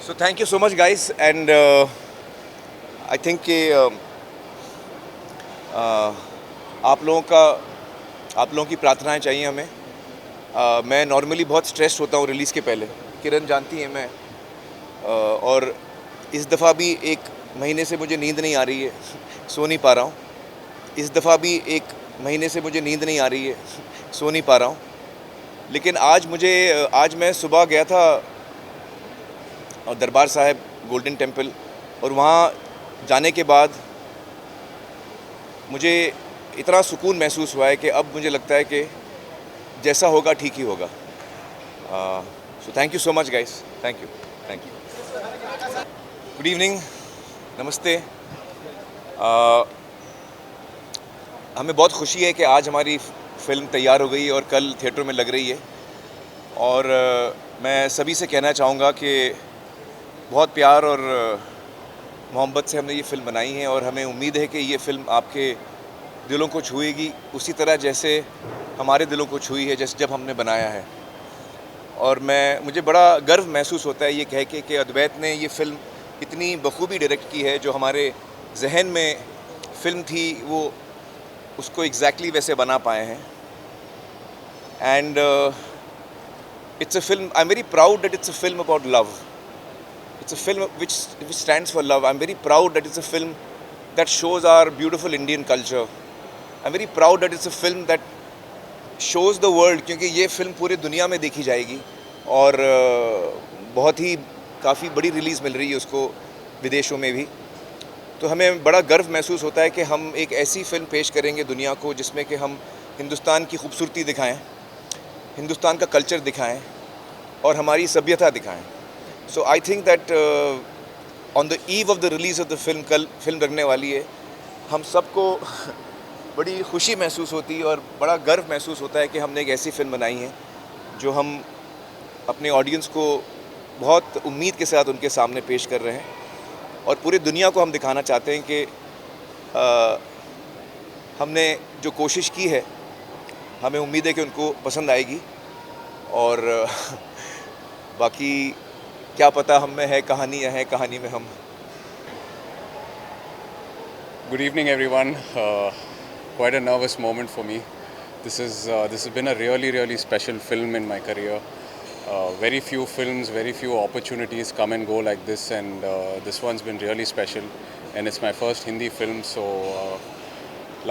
So thank you so much, guys, and I think कि uh, आप लोगों का आप लोगों की प्रार्थनाएं चाहिए हमें। मैं नॉर्मली बहुत स्ट्रेस्ड होता हूँ रिलीज़ के पहले। किरण जानती है मैं और इस दफ़ा भी 1 महीने से मुझे नींद नहीं आ रही है सो नहीं पा रहा हूँ। इस दफ़ा भी 1 महीने से मुझे नींद नहीं आ रही है सो नहीं पा रहा हूँ। लेकिन आज मैं सुबह गया था दरबार साहिब गोल्डन टेम्पल, और वहाँ जाने के बाद मुझे इतना सुकून महसूस हुआ है कि अब मुझे लगता है कि जैसा होगा ठीक ही होगा। So thank you so much guys, thank you. Good evening, नमस्ते। हमें बहुत खुशी है कि आज हमारी फ़िल्म तैयार हो गई और कल थिएटरों में लग रही है। और मैं सभी से कहना चाहूँगा कि बहुत प्यार और मोहब्बत से हमने ये फ़िल्म बनाई है, और हमें उम्मीद है कि ये फ़िल्म आपके दिलों को छुएगी उसी तरह जैसे हमारे दिलों को छुई है जैसे जब हमने बनाया है। और मुझे बड़ा गर्व महसूस होता है ये कह के कि अद्वैत ने ये फ़िल्म इतनी बखूबी डायरेक्ट की है। जो हमारे जहन में फ़िल्म थी वो उसको एग्जैक्टली वैसे बना पाए हैं। And it's a film, I am very proud that it's a film about love. It's a film which stands for love. I'm very proud that it's a film that shows our beautiful Indian culture. I'm very proud that it's a film that shows the world, क्योंकि ये film पूरी दुनिया में देखी जाएगी और बहुत ही काफ़ी बड़ी रिलीज़ मिल रही है उसको विदेशों में भी। तो हमें बड़ा गर्व महसूस होता है कि हम एक ऐसी फ़िल्म पेश करेंगे दुनिया को जिसमें कि हम हिंदुस्तान की खूबसूरती दिखाएं, हिंदुस्तान का कल्चर दिखाएं और हमारी सभ्यता दिखाएं। So I think that on the eve of the release of the film, कल फिल्म लगने वाली है, हम सबको बड़ी खुशी महसूस होती है और बड़ा गर्व महसूस होता है कि हमने एक ऐसी फिल्म बनाई है जो हम अपने ऑडियंस को बहुत उम्मीद के साथ उनके सामने पेश कर रहे हैं। और पूरी दुनिया को हम दिखाना चाहते हैं कि हमने जो कोशिश की है हमें उम्मीद है कि उनको पसंद आएगी। और बाकी क्या पता हम में है कहानी या है कहानी में हम। Good evening, everyone. Quite a nervous moment for me. This has been a really special film in my career. Very few films, very few opportunities come and go like this, and this one's been really special. And it's my first Hindi film, so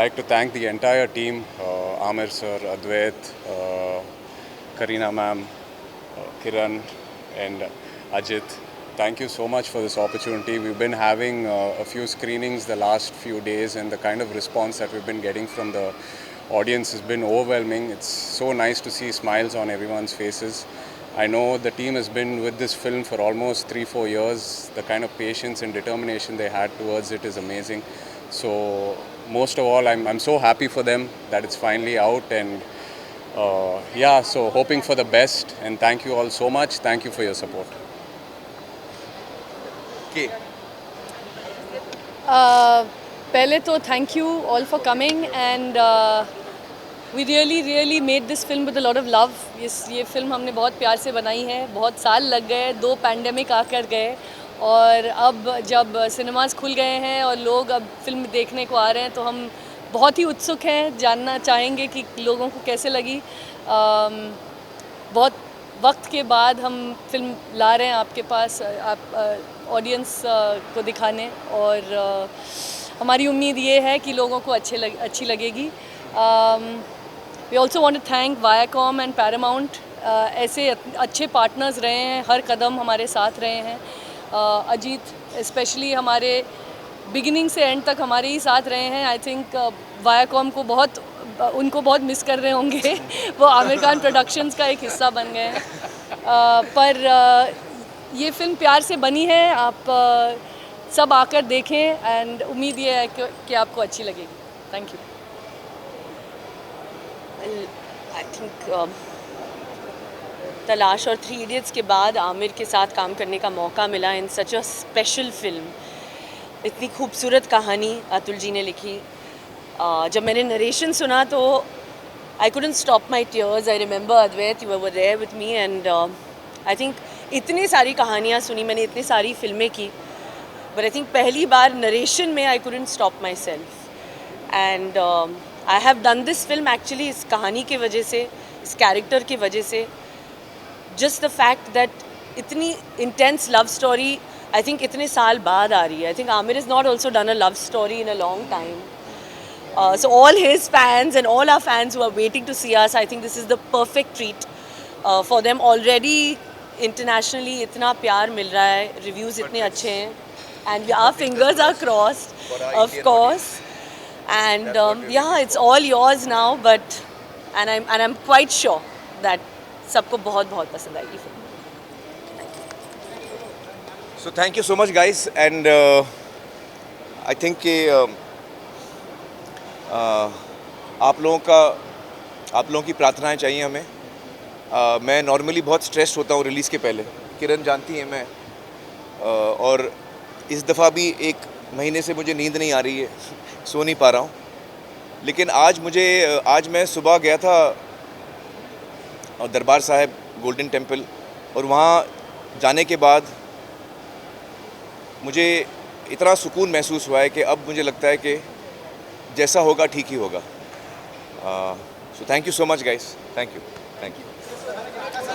like to thank the entire team: Amir sir, Advait, Kareena ma'am, Kiran, and Ajit. Thank you so much for this opportunity. We've been having a few screenings the last few days, and the kind of response that we've been getting from the audience has been overwhelming. It's so nice to see smiles on everyone's faces. I know the team has been with this film for almost 3-4 years. The kind of patience and determination they had towards it is amazing. So most of all, I'm so happy for them that it's finally out, and so hoping for the best, and thank you all so much. Thank you for your support. कि पहले तो thank you all for coming, and we really made this film with a lot of love. ये film हमने बहुत प्यार से बनाई है. बहुत साल लग गए, 2 पैंडेमिक आकर गए, और अब जब सिनेमास खुल गए हैं और लोग अब फिल्म देखने को आ रहे हैं तो हम बहुत ही उत्सुक हैं, जानना चाहेंगे कि लोगों को कैसे लगी. बहुत वक्त के बाद हम फिल्म ला रहे हैं आपके पास, आप ऑडियंस को दिखाने, और हमारी उम्मीद ये है कि लोगों को अच्छी लगेगी. We also want to thank Viacom and Paramount. ऐसे अच्छे पार्टनर्स रहे हैं, हर कदम हमारे साथ रहे हैं. अजीत स्पेशली हमारे बिगिनिंग से एंड तक हमारे ही साथ रहे हैं. आई थिंक वायाकॉम को उनको बहुत मिस कर रहे होंगे. वो आमिर खान प्रोडक्शंस का एक हिस्सा बन गए हैं. पर ये फिल्म प्यार से बनी है. आप सब आकर देखें, एंड उम्मीद ये है कि आपको अच्छी लगेगी. Thank you. आई थिंक तलाश और 3 इडियट्स के बाद आमिर के साथ काम करने का मौका मिला इन सच अ स्पेशल फिल्म. इतनी खूबसूरत कहानी अतुल जी ने लिखी. जब मैंने नरेशन सुना तो आई couldn't stop my tears. I remember Advait, you were there with me, and I think इतनी सारी कहानियाँ सुनी, मैंने इतनी सारी फिल्में की, बट आई थिंक पहली बार नरेशन में I couldn't stop my self and I have done this film actually इस कहानी की वजह से, इस कैरेक्टर की वजह से, जस्ट द फैक्ट दैट इतनी intense love story I think इतने साल बाद आ रही है. I think Aamir is not also done a love story in a long time. So all his fans and all our fans who are waiting to see us, I think this is the perfect treat for them. Already internationally इतना प्यार मिल रहा है, reviews इतने अच्छे हैं, and our fingers are crossed, of course. And yeah, it's all yours now, but and I'm quite sure that सबको बहुत पसंद आएगी film. So thank you so much guys, and I think कि आप लोगों की प्रार्थनाएं चाहिए हमें. मैं नॉर्मली बहुत स्ट्रेस्ड होता हूँ रिलीज़ के पहले, किरण जानती है मैं, और इस दफ़ा भी 1 महीने से मुझे नींद नहीं आ रही है, सो नहीं पा रहा हूँ. लेकिन आज मैं सुबह गया था दरबार साहिब गोल्डन टेम्पल, और वहाँ जाने के बाद मुझे इतना सुकून महसूस हुआ है कि अब मुझे लगता है कि जैसा होगा ठीक ही होगा. So thank you so much guys, thank you.